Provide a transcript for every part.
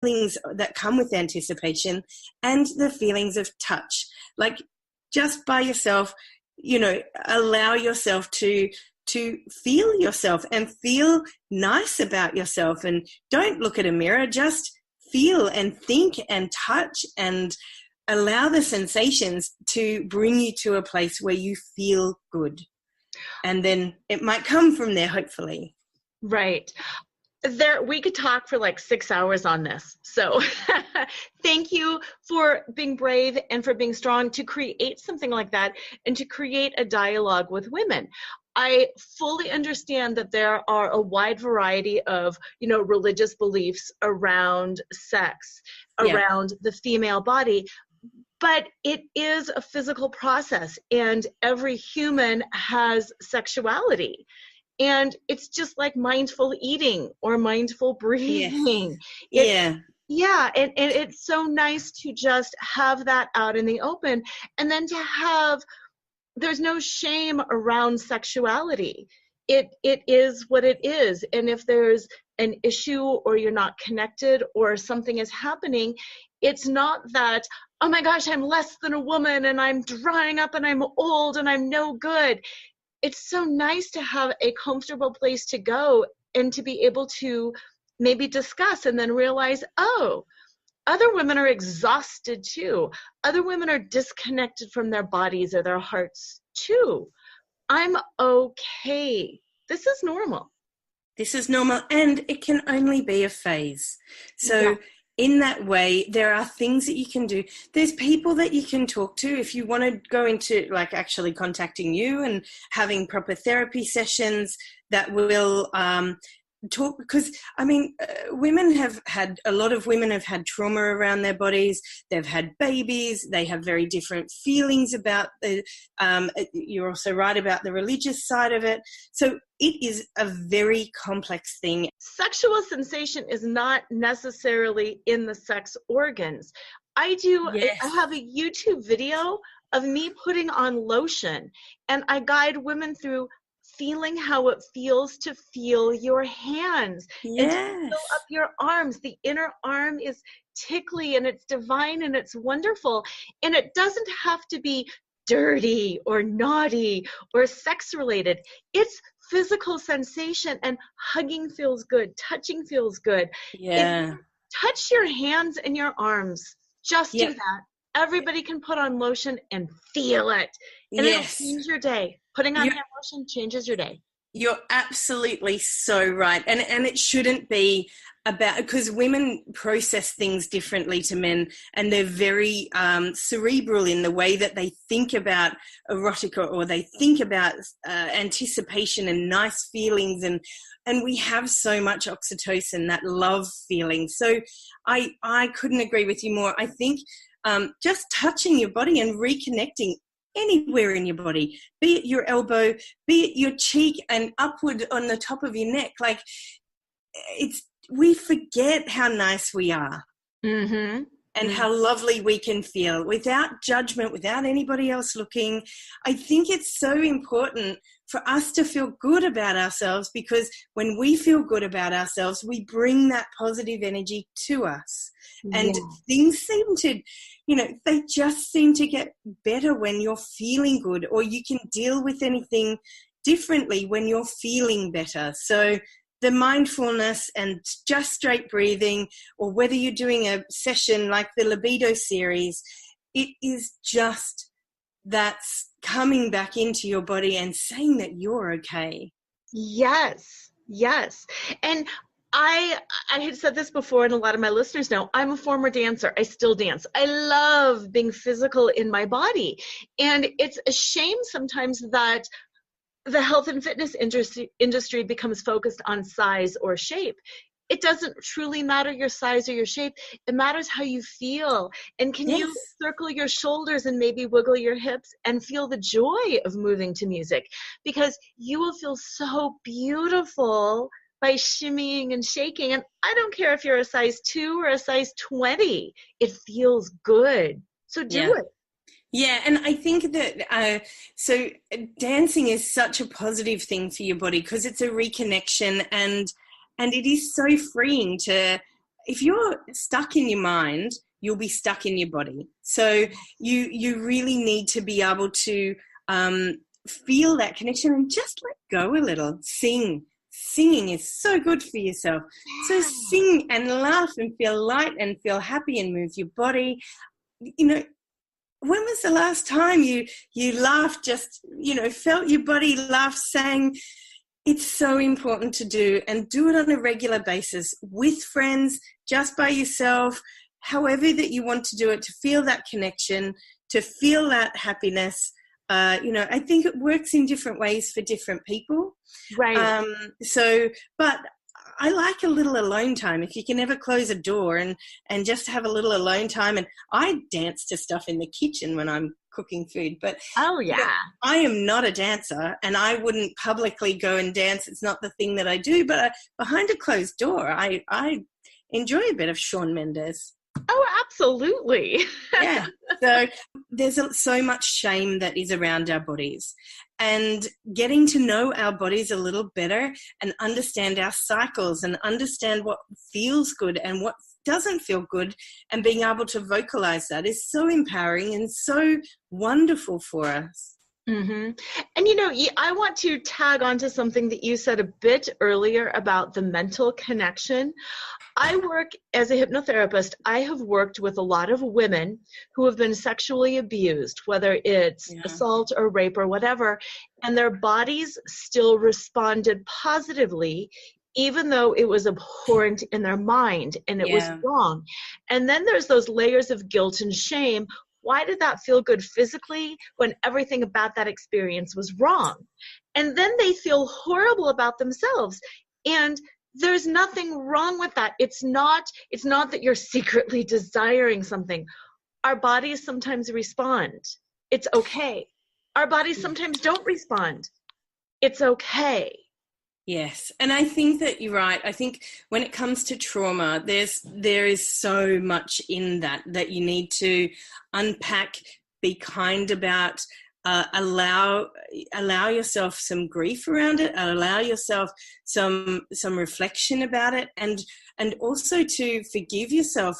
feelings that come with anticipation and the feelings of touch. Like just by yourself, allow yourself to feel yourself and feel nice about yourself, and don't look at a mirror, just feel and think and touch and allow the sensations to bring you to a place where you feel good. And then it might come from there, hopefully. Right. We could talk for like 6 hours on this. So thank you for being brave and for being strong to create something like that and to create a dialogue with women. I fully understand that there are a wide variety of, religious beliefs around sex, around the female body, but it is a physical process, and every human has sexuality. And it's just like mindful eating or mindful breathing. Yeah. And it's so nice to just have that out in the open, and then there's no shame around sexuality. It is what it is. And if there's an issue or you're not connected or something is happening, it's not that, oh my gosh, I'm less than a woman and I'm drying up and I'm old and I'm no good. It's so nice to have a comfortable place to go and to be able to maybe discuss and then realize, oh, other women are exhausted too. Other women are disconnected from their bodies or their hearts too. I'm okay. This is normal. This is normal, and it can only be a phase. So in that way, there are things that you can do. There's people that you can talk to if you want to go into like actually contacting you and having proper therapy sessions that will talk, because a lot of women have had trauma around their bodies. They've had babies. They have very different feelings about you're also right about the religious side of it. So it is a very complex thing. Sexual sensation is not necessarily in the sex organs. I have a YouTube video of me putting on lotion, and I guide women through feeling how it feels to feel your hands and to fill up your arms. The inner arm is tickly and it's divine and it's wonderful. And it doesn't have to be dirty or naughty or sex related. It's physical sensation, and hugging feels good. Touching feels good. Yeah. Touch your hands and your arms. Just do that. Everybody can put on lotion and feel it. And it'll change your day. Putting on hand lotion changes your day. You're absolutely so right. And it shouldn't be about, because women process things differently to men, and they're very cerebral in the way that they think about erotica, or they think about anticipation and nice feelings, and we have so much oxytocin, that love feeling. So I couldn't agree with you more. I think just touching your body and reconnecting anywhere in your body, be it your elbow, be it your cheek and upward on the top of your neck, like we forget how nice we are and how lovely we can feel without judgment, without anybody else looking. I think it's so important for us to feel good about ourselves, because when we feel good about ourselves, we bring that positive energy to us. And things seem to, they just seem to get better when you're feeling good, or you can deal with anything differently when you're feeling better. So the mindfulness and just straight breathing, or whether you're doing a session like the libido series, it is just that's coming back into your body and saying that you're okay. Yes. And I had said this before, and a lot of my listeners know, I'm a former dancer. I still dance. I love being physical in my body. And it's a shame sometimes that the health and fitness industry becomes focused on size or shape. It doesn't truly matter your size or your shape. It matters how you feel. And can you circle your shoulders and maybe wiggle your hips and feel the joy of moving to music? Because you will feel so beautiful by shimmying and shaking. And I don't care if you're a size 2 or a size 20. It feels good. So do it. Yeah, and I think that so dancing is such a positive thing for your body, because it's a reconnection, and it is so freeing to if you're stuck in your mind, you'll be stuck in your body. So you really need to be able to feel that connection and just let go a little. Singing is so good for yourself. So sing and laugh and feel light and feel happy and move your body. You know, when was the last time you laughed, just, felt your body laugh, sang? It's so important to do, and do it on a regular basis with friends, just by yourself, however that you want to do it, to feel that connection, to feel that happiness. I think it works in different ways for different people. Right. But I like a little alone time. If you can ever close a door and just have a little alone time. And I dance to stuff in the kitchen when I'm cooking food. But oh yeah, I am not a dancer, and I wouldn't publicly go and dance. It's not the thing that I do. But behind a closed door, I enjoy a bit of Shawn Mendes. Oh, absolutely. Yeah. So there's so much shame that is around our bodies, and getting to know our bodies a little better and understand our cycles and understand what feels good and what doesn't feel good, and being able to vocalize that is so empowering and so wonderful for us. Mm-hmm. And I want to tag onto something that you said a bit earlier about the mental connection. I work as a hypnotherapist. I have worked with a lot of women who have been sexually abused, whether it's assault or rape or whatever, and their bodies still responded positively, even though it was abhorrent in their mind and it was wrong. And then there's those layers of guilt and shame. Why did that feel good physically when everything about that experience was wrong? And then they feel horrible about themselves. And there's nothing wrong with that. It's not that you're secretly desiring something. Our bodies sometimes respond. It's okay. Our bodies sometimes don't respond. It's okay. Yes. And I think that you're right. I think when it comes to trauma, there is so much in that you need to unpack, be kind about, allow yourself some grief around it, allow yourself some reflection about it, and also to forgive yourself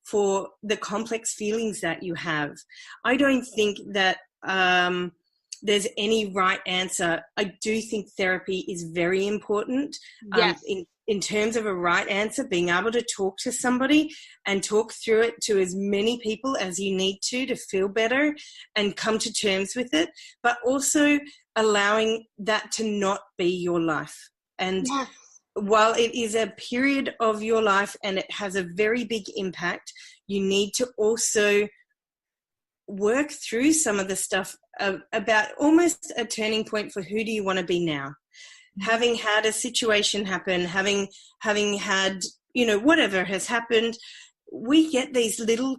for the complex feelings that you have. I don't think that there's any right answer. I do think therapy is very important. Yes. In terms of a right answer, being able to talk to somebody and talk through it to as many people as you need to feel better and come to terms with it, but also allowing that to not be your life. And while it is a period of your life and it has a very big impact, you need to also work through some of the stuff about almost a turning point for who do you want to be now. Having had a situation happen, having had, whatever has happened, we get these little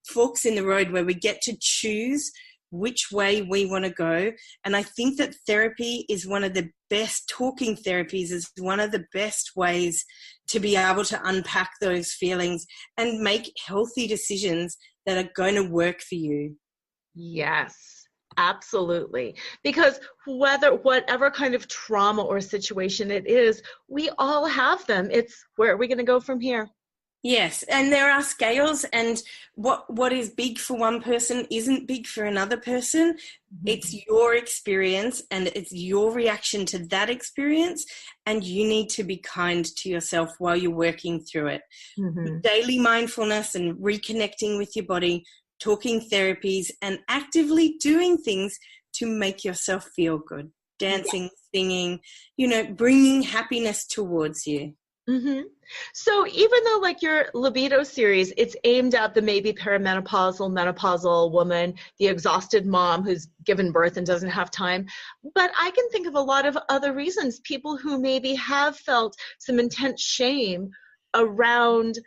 forks in the road where we get to choose which way we want to go. And I think that therapy is one of the best, talking therapies is one of the best ways to be able to unpack those feelings and make healthy decisions that are going to work for you. Yes. Absolutely. Because whatever kind of trauma or situation it is, we all have them. It's where are we going to go from here? Yes. And there are scales, and what is big for one person isn't big for another person. Mm-hmm. It's your experience and it's your reaction to that experience. And you need to be kind to yourself while you're working through it. Mm-hmm. Daily mindfulness and reconnecting with your body, talking therapies, and actively doing things to make yourself feel good. Dancing, singing, bringing happiness towards you. Mm-hmm. So even though like your libido series, it's aimed at the maybe perimenopausal, menopausal woman, the exhausted mom who's given birth and doesn't have time, but I can think of a lot of other reasons, people who maybe have felt some intense shame around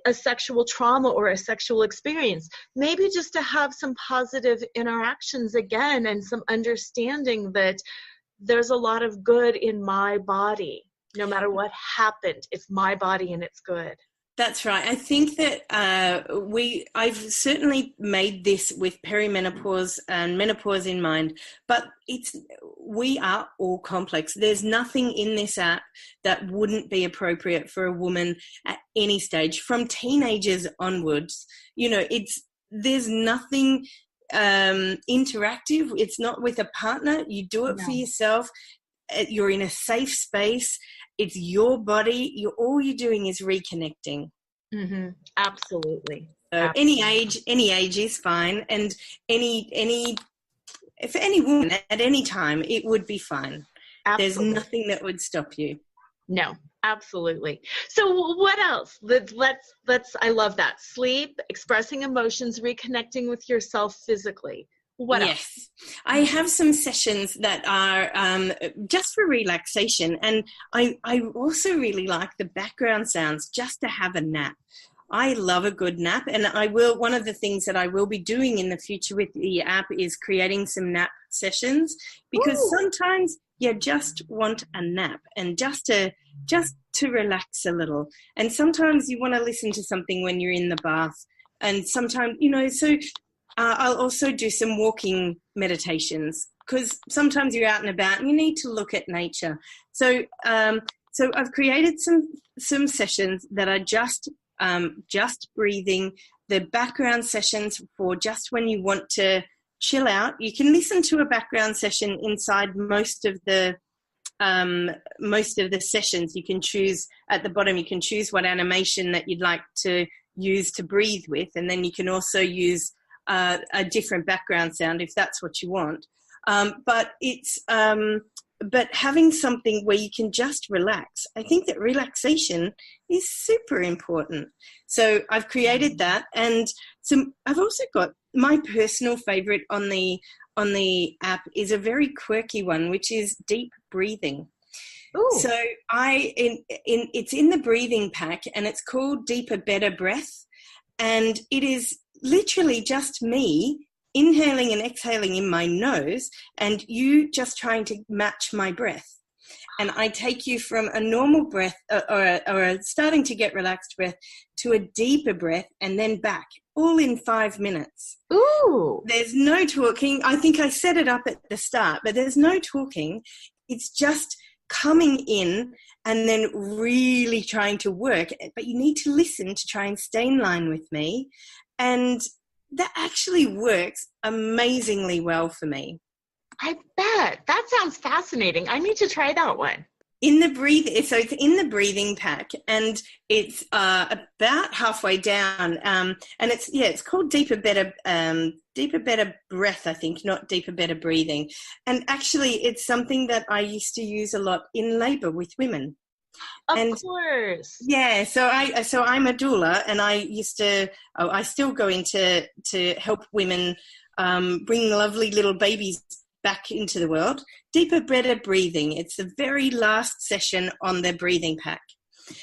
a sexual trauma or a sexual experience, maybe just to have some positive interactions again and some understanding that there's a lot of good in my body. No matter what happened, it's my body and it's good. That's right. I think that I've certainly made this with perimenopause and menopause in mind, but we are all complex. There's nothing in this app that wouldn't be appropriate for a woman at any stage, from teenagers onwards. There's nothing interactive. It's not with a partner. You do it for yourself. You're in a safe space. It's your body. All you're doing is reconnecting. Mm-hmm. Absolutely. So Absolutely. any age is fine, and for any woman at any time, it would be fine. There's Absolutely. nothing that would stop you. No, absolutely. So what else? Let's, I love that. Sleep, expressing emotions, reconnecting with yourself physically. What else? Yes, I have some sessions that are just for relaxation, and I also really like the background sounds just to have a nap. I love a good nap, and one of the things that I will be doing in the future with the app is creating some nap sessions, because sometimes you just want a nap and just to relax a little. And sometimes you want to listen to something when you're in the bath, and sometimes, I'll also do some walking meditations, because sometimes you're out and about and you need to look at nature. So I've created some sessions that are just breathing, the background sessions for just when you want to chill out. You can listen to a background session inside most of the sessions. You can choose at the bottom, you can choose what animation that you'd like to use to breathe with, and then you can also use a different background sound if that's what you want. But having something where you can just relax, I think that relaxation is super important. So I've created that, and I've also got my personal favorite on the app is a very quirky one, which is deep breathing. Ooh. So it's in the breathing pack, and it's called Deeper, Better Breath, and it is literally just me inhaling and exhaling in my nose, and you just trying to match my breath. And I take you from a normal breath or a starting to get relaxed breath to a deeper breath, and then back, all in 5 minutes. Ooh. There's no talking. I think I set it up at the start, but there's no talking. It's just coming in and then really trying to work. But you need to listen to try and stay in line with me. And that actually works amazingly well for me. I bet. That sounds fascinating. I need to try that one. So it's in the breathing pack, and it's about halfway down, and it's called Deeper, Better Breath, I think, not Deeper, Better Breathing. And actually, it's something that I used to use a lot in labour with women. Of course. Yeah, so I'm a doula, and I still go into to help women bring lovely little babies back into the world. Deeper, Better Breathing. It's the very last session on the breathing pack.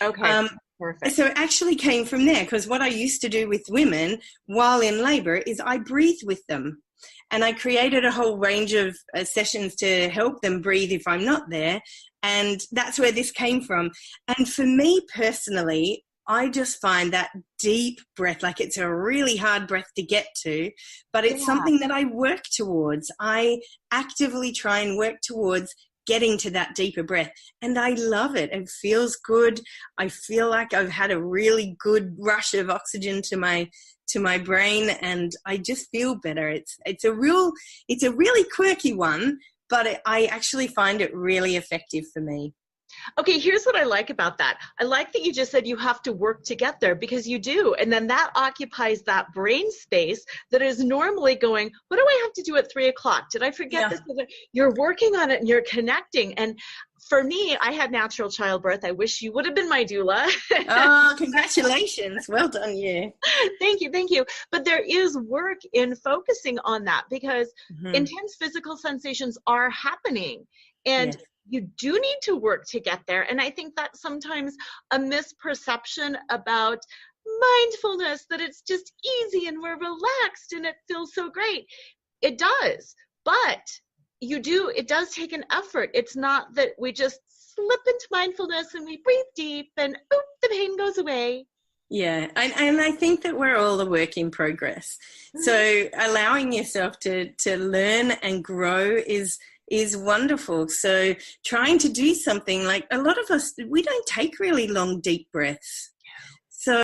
Okay, perfect. So it actually came from there, because what I used to do with women while in labour is I breathe with them. And I created a whole range of sessions to help them breathe if I'm not there. And that's where this came from. And for me personally, I just find that deep breath, like it's a really hard breath to get to, but it's something that I work towards. I actively try and work towards getting to that deeper breath. And I love it. It feels good. I feel like I've had a really good rush of oxygen to my brain, and I just feel better. It's a really quirky one, but I actually find it really effective for me. Okay, here's what I like about that. I like that you just said you have to work to get there, because you do. And then that occupies that brain space that is normally going, what do I have to do at 3 o'clock? Did I forget this? You're working on it and you're connecting. And for me, I had natural childbirth. I wish you would have been my doula. Oh, congratulations. Well done, you. Thank you. But there is work in focusing on that, because intense physical sensations are happening. And you do need to work to get there. And I think that's sometimes a misperception about mindfulness, that it's just easy and we're relaxed and it feels so great. It does, but it does take an effort. It's not that we just slip into mindfulness and we breathe deep and the pain goes away. Yeah, and I think that we're all a work in progress. So allowing yourself to learn and grow is wonderful. So trying to do something, like a lot of us, we don't take really long, deep breaths. So